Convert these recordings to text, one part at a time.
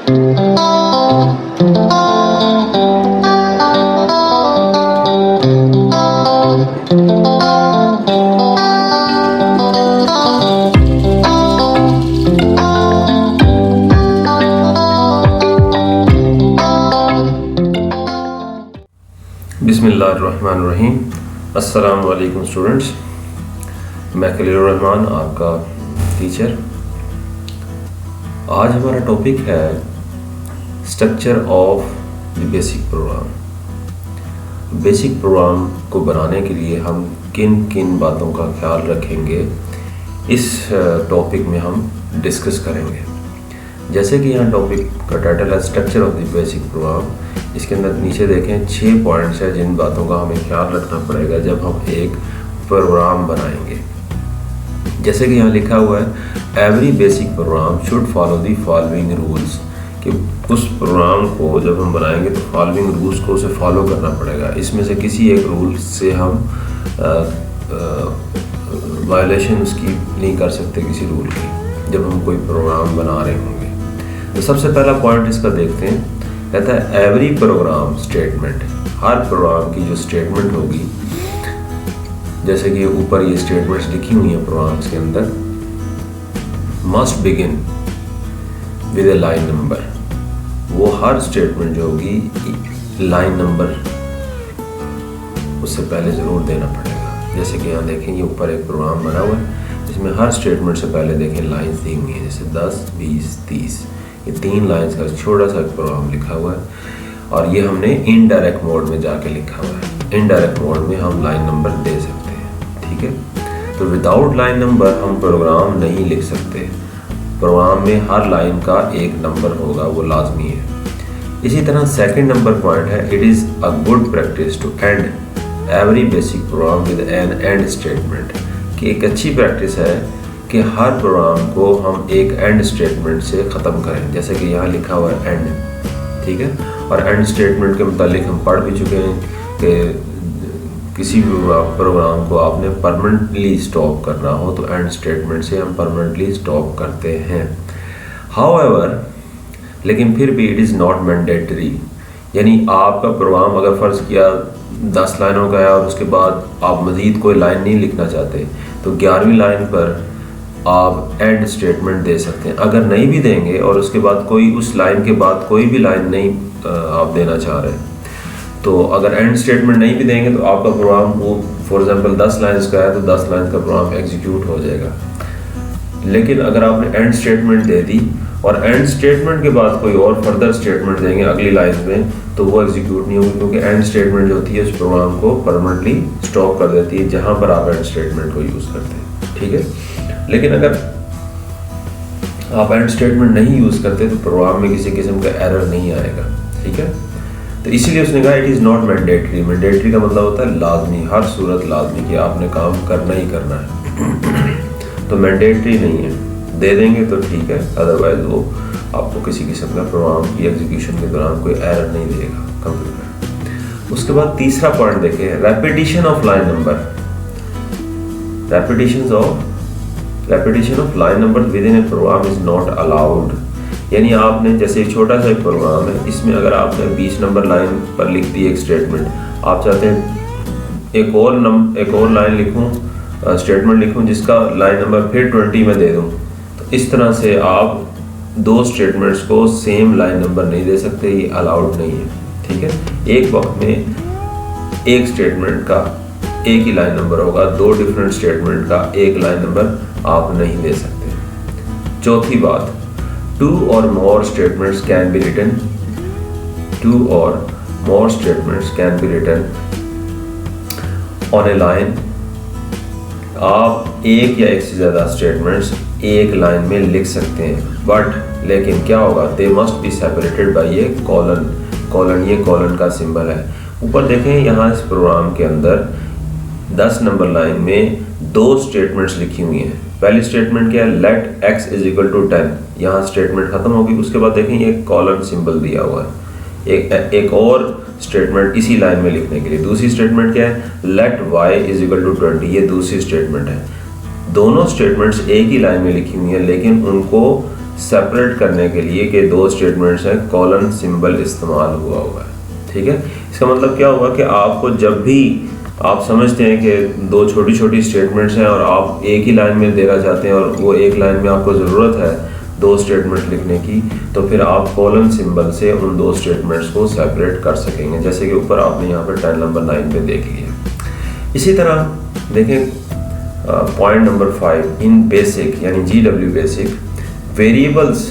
बिस्मिल्लाहिर्रहमानिर्रहीम। अस्सलाम वालेकुम स्टूडेंट्स, मैं खलीलुर रहमान आपका टीचर। आज हमारा टॉपिक है structure of the basic programme. Basic programme को बनाने के लिए हम किन किन बातों का ख्याल रखेंगे, इस टॉपिक में हम डिस्कस करेंगे। जैसे कि यहाँ टॉपिक का टाइटल है structure of the basic programme. इसके अंदर नीचे देखें 6 पॉइंट्स है जिन बातों का हमें ख्याल रखना पड़ेगा जब हम एक प्रोग्राम बनाएंगे। जैसे कि यहाँ लिखा हुआ है every basic programme should follow the following rules, कि उस प्रोग्राम को जब हम बनाएंगे तो फॉलोइंग रूल्स को उसे फॉलो करना पड़ेगा। इसमें से किसी एक रूल से हम वायलेशन उसकी नहीं कर सकते किसी रूल की, जब हम कोई प्रोग्राम बना रहे होंगे। तो सबसे पहला पॉइंट इसका देखते हैं। कहता है एवरी प्रोग्राम स्टेटमेंट, हर प्रोग्राम की जो स्टेटमेंट होगी, जैसे कि ऊपर ये स्टेटमेंट्स लिखी हुई हैं प्रोग्राम्स के अंदर, must begin with A line number. वो हर स्टेटमेंट जो होगी लाइन नंबर उससे पहले ज़रूर देना पड़ेगा। जैसे कि यहाँ देखें ये ऊपर एक प्रोग्राम बना हुआ है जिसमें हर स्टेटमेंट से पहले देखें लाइन्स दी हुई हैं, जैसे 10, 20, 30, ये 3 लाइन्स का छोटा सा प्रोग्राम लिखा हुआ है। और ये हमने इनडायरेक्ट मोड में जाके लिखा हुआ है। इनडायरेक्ट मोड में हम लाइन नंबर दे सकते हैं, ठीक है। तो विदाउट लाइन नंबर हम प्रोग्राम नहीं लिख सकते। प्रोग्राम में हर लाइन का एक नंबर होगा, वो लाजमी है। इसी तरह सेकंड नंबर पॉइंट है it is a good practice to end every basic program with an end statement, कि एक अच्छी प्रैक्टिस है कि हर प्रोग्राम को हम एक एंड स्टेटमेंट से ख़त्म करें। जैसे कि यहाँ लिखा हुआ है एंड, ठीक है। और एंड स्टेटमेंट के मुतालिक हम पढ़ भी चुके हैं कि किसी भी प्रोग्राम को आपने परमानेंटली स्टॉप करना हो तो एंड स्टेटमेंट से हम परमानेंटली स्टॉप करते हैं। हाउएवर, लेकिन फिर भी इट इज़ नॉट मैंडेटरी, यानी आपका प्रोग्राम अगर फ़र्ज़ किया 10 लाइनों का है और उसके बाद आप मज़ीद कोई लाइन नहीं लिखना चाहते तो 11वीं लाइन पर आप एंड स्टेटमेंट दे सकते हैं। अगर नहीं भी देंगे और उसके बाद कोई उस लाइन के बाद कोई भी लाइन नहीं आप देना चाह रहे, तो अगर एंड स्टेटमेंट नहीं भी देंगे तो आपका प्रोग्राम, वो फॉर एग्जांपल 10 लाइन्स का है तो 10 लाइन का प्रोग्राम एग्जीक्यूट हो जाएगा। लेकिन अगर आपने एंड स्टेटमेंट दे दी और एंड स्टेटमेंट के बाद कोई और फर्दर स्टेटमेंट देंगे अगली लाइन में, तो वो एग्जीक्यूट नहीं होगी, क्योंकि एंड स्टेटमेंट जो होती है उस प्रोग्राम को परमानेंटली स्टॉप कर देती है जहाँ पर आप एंड स्टेटमेंट को यूज़ करते हैं, ठीक है। लेकिन अगर आप एंड स्टेटमेंट नहीं यूज़ करते तो प्रोग्राम में किसी किस्म का एरर नहीं आएगा, ठीक है। तो इसीलिए उसने कहा it is not mandatory. Mandatory का मतलब होता है लाजमी, हर सूरत लाजमी कि आपने काम करना ही करना है। तो मैंडेटरी नहीं है, दे देंगे तो ठीक है, अदरवाइज वो आपको किसी किस्म का प्रोग्राम की एग्जीक्यूशन के दौरान कोई एरर नहीं देगा कंप्यूटर। उसके बाद तीसरा पॉइंट देखें, repetition of line number. Repetition of line number within a program is not allowed. यानी आपने जैसे एक छोटा सा एक प्रोग्राम है, इसमें अगर आपने 20 नंबर लाइन पर लिख दी एक स्टेटमेंट, आप चाहते हैं एक और लाइन लिखूं, स्टेटमेंट लिखूं जिसका लाइन नंबर फिर 20 में दे दूं, तो इस तरह से आप 2 स्टेटमेंट्स को सेम लाइन नंबर नहीं दे सकते, ये अलाउड नहीं है, ठीक है। एक वक्त में एक स्टेटमेंट का एक ही लाइन नंबर होगा, 2 डिफरेंट स्टेटमेंट का एक लाइन नंबर आप नहीं दे सकते। चौथी बात, 2 or more statements can be written on a line। आप एक या एक से ज़्यादा स्टेटमेंट्स एक लाइन में लिख सकते हैं, बट लेकिन क्या होगा, they must be separated by A colon. ये कॉलन का सिंबल है। ऊपर देखें यहाँ इस प्रोग्राम के अंदर 10 नंबर लाइन में 2 स्टेटमेंट्स लिखी हुई हैं। पहली स्टेटमेंट क्या है, let x is equal to 10, यहाँ स्टेटमेंट खत्म होगी। उसके बाद देखें ये कॉलन सिंबल दिया हुआ है, एक और स्टेटमेंट इसी लाइन में लिखने के लिए। दूसरी स्टेटमेंट क्या है, let y is equal to 20, ये दूसरी स्टेटमेंट है। दोनों स्टेटमेंट्स एक ही लाइन में लिखी हुई हैं, लेकिन उनको सेपरेट करने के लिए कि दो स्टेटमेंट्स हैं, कॉलन सिंबल इस्तेमाल हुआ है। ठीक है, इसका मतलब क्या हुआ कि आपको जब भी आप समझते हैं कि दो छोटी छोटी स्टेटमेंट्स हैं और आप एक ही लाइन में देना चाहते हैं और वो एक लाइन में आपको ज़रूरत है दो स्टेटमेंट लिखने की, तो फिर आप कॉलन सिंबल से उन दो स्टेटमेंट्स को सेपरेट कर सकेंगे, जैसे कि ऊपर आपने यहाँ पर 10 नंबर 9 पे देख लिया। इसी तरह देखें पॉइंट नंबर 5 इन बेसिक यानी GW basic, variables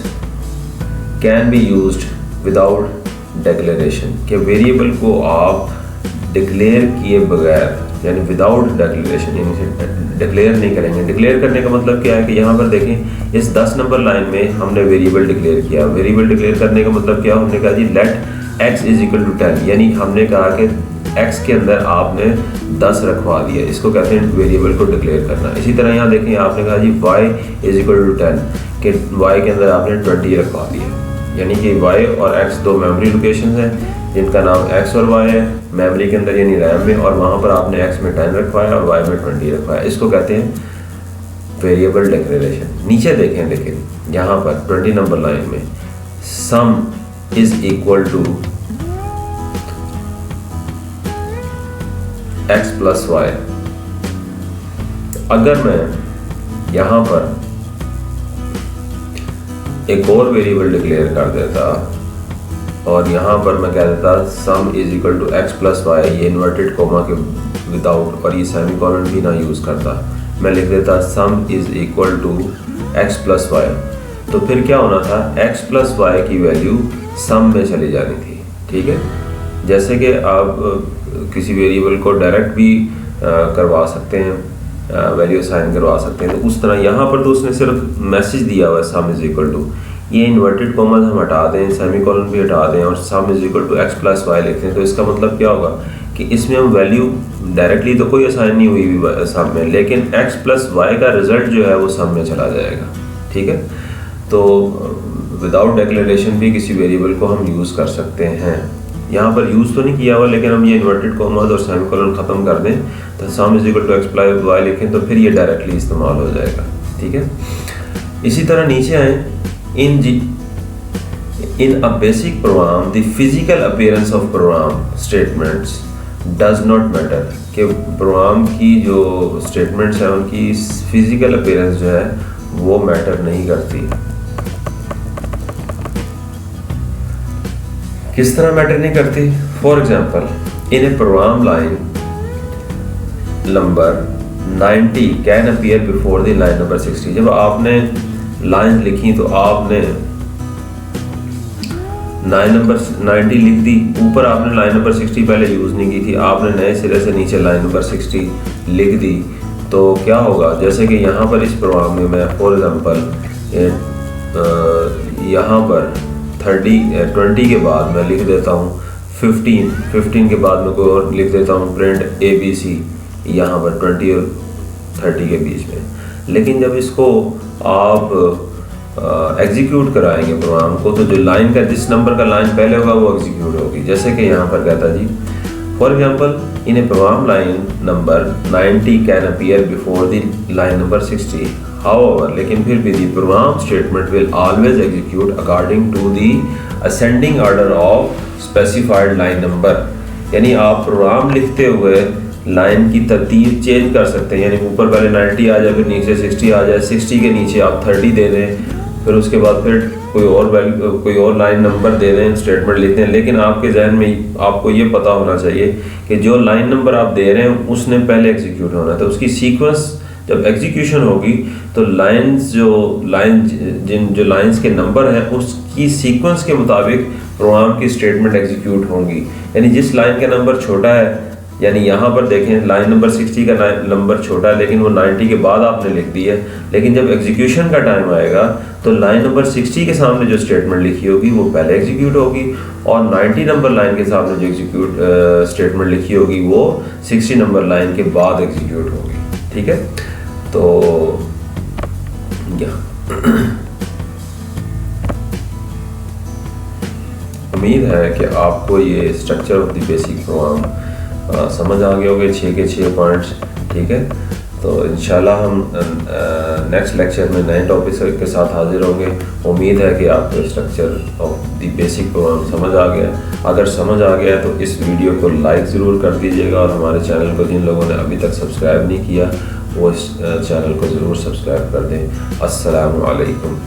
can be used without declaration, कि वेरिएबल को आप डिक्लेयर किए बगैर यानी विदाउट डिक्लेरेशन, यानी डिक्लेयर नहीं करेंगे। डिक्लेयर करने का मतलब क्या है कि यहाँ पर देखें इस 10 नंबर लाइन में हमने वेरिएबल डिक्लेयर किया। वेरिएबल डिक्लेयर करने का मतलब क्या, हमने कहा जी let x is equal to 10, यानी हमने कहा कि x के अंदर आपने 10 रखवा दिया, इसको कहते हैं वेरिएबल को डिक्लेयर करना। इसी तरह यहाँ देखें आपने कहा जी y इज इक्वल टू 10, कि y के अंदर आपने 20 रखवा दिया, यानी कि y और x दो मेमोरी लोकेशन हैं जिनका नाम x और y है मेमोरी के अंदर यानी रैम में, और वहाँ पर आपने x में 10 रखवाया और y में 20 रखवाया, इसको कहते हैं वेरिएबल डिक्लेरेशन। नीचे देखें, लेकिन यहाँ पर 20 नंबर लाइन में sum is equal to x plus y, अगर मैं यहाँ पर एक और वेरिएबल डिक्लेयर कर देता और यहाँ पर मैं कह देता sum is equal to x plus y, ये इन्वर्टेड कोमा के विदाउट और ये सेमीकोलन भी ना यूज़ करता, मैं लिख देता sum is equal to x plus y, तो फिर क्या होना था, x प्लस वाई की वैल्यू सम में चली जानी थी। ठीक है, जैसे कि आप किसी वेरिएबल को डायरेक्ट भी करवा सकते हैं, वैल्यू असाइन करवा सकते हैं, तो उस तरह यहाँ पर तो उसने सिर्फ मैसेज दिया हुआ है सम इज इक्वल टू, ये इन्वर्टेड कॉमन हम हटा दें, सेमीकोलन भी हटा दें और sum is equal to x plus y लिखते हैं, तो इसका मतलब क्या होगा कि इसमें हम वैल्यू डायरेक्टली तो कोई असाइन नहीं हुई सम में, लेकिन x प्लस वाई का रिजल्ट जो है वो सम में चला जाएगा। ठीक है, तो विदाउट डिक्लेरेशन भी किसी वेरिएबल को हम यूज़ कर सकते हैं। यहाँ पर यूज़ तो नहीं किया हुआ, लेकिन हम ये इन्वर्टेड कॉमर्स और सेमीकोलन ख़त्म कर दें तो sum is equal to x plus y लिखें तो फिर ये डायरेक्टली इस्तेमाल हो जाएगा। ठीक है, इसी तरह नीचे आए, in a basic program the physical appearance of program statements does not matter, कि प्रोग्राम की जो स्टेटमेंट्स हैं उनकी फिजिकल अपीयरेंस जो है वो मैटर नहीं करती। किस तरह मैटर नहीं करती? For example, in a program line number 90 can appear before the line number 60। जब आपने लाइन लिखी तो आपने 9 नंबर 90 लिख दी, ऊपर आपने लाइन नंबर 60 पहले यूज़ नहीं की थी, आपने नए सिरे से नीचे लाइन नंबर 60 लिख दी, तो क्या होगा, जैसे कि यहाँ पर इस प्रोग्राम में मैं फॉर एग्जांपल यहाँ पर 20 के बाद मैं लिख देता हूँ 15 के बाद मैं कोई और लिख देता हूँ प्रिंट ABC यहाँ पर 20 और 30 के बीच में। लेकिन जब इसको आप एग्जीक्यूट कराएंगे प्रोग्राम को, तो जो लाइन का जिस नंबर का लाइन पहले होगा वो एग्जीक्यूट होगी। जैसे कि यहाँ पर कहता जी for example in a program line number 90 can appear before the line number 60, however, लेकिन फिर भी the program statement will always execute according to the ascending order of specified line number. यानी आप प्रोग्राम लिखते हुए लाइन की तरतीब change कर सकते हैं, यानी ऊपर पहले 90 आ जाए, फिर नीचे 60 आ जाए, 60 के नीचे आप 30 दे दें, फिर उसके बाद फिर कोई और लाइन नंबर दे दें, स्टेटमेंट लिखते हैं। लेकिन आपके जहन में आपको ये पता होना चाहिए कि जो लाइन नंबर आप दे रहे हैं उसने पहले एग्जीक्यूट होना है, तो उसकी सीक्वेंस जब एग्जीक्यूशन होगी तो जो लाइंस के नंबर हैं उसकी सीक्वेंस के मुताबिक प्रोग्राम की स्टेटमेंट एग्जीक्यूट होंगी। यानी जिस लाइन का नंबर छोटा है, यानी यहाँ पर देखें लाइन नंबर 60 का नंबर छोटा है लेकिन वो 90 के बाद आपने लिख दी है, लेकिन जब एग्जीक्यूशन का टाइम आएगा तो लाइन नंबर 60 के सामने जो स्टेटमेंट लिखी होगी वो पहले एग्जीक्यूट होगी, और 90 नंबर लाइन के सामने जो स्टेटमेंट लिखी होगी वो 60 नंबर लाइन के बाद एग्जीक्यूट होगी। ठीक है, तो उम्मीद है कि आपको ये structure of the basic programme समझ आ गए होंगे, 6 के 6 पॉइंट्स। ठीक है, तो इंशाल्लाह हम नेक्स्ट लेक्चर में नए टॉपिक के साथ हाजिर होंगे। उम्मीद है कि आपको structure of the basic programme समझ आ गया। अगर समझ आ गया तो इस वीडियो को लाइक ज़रूर कर दीजिएगा, और हमारे चैनल को जिन लोगों ने अभी तक सब्सक्राइब नहीं किया वो इस चैनल को ज़रूर सब्सक्राइब कर दें। अस्सलामु अलैकुम।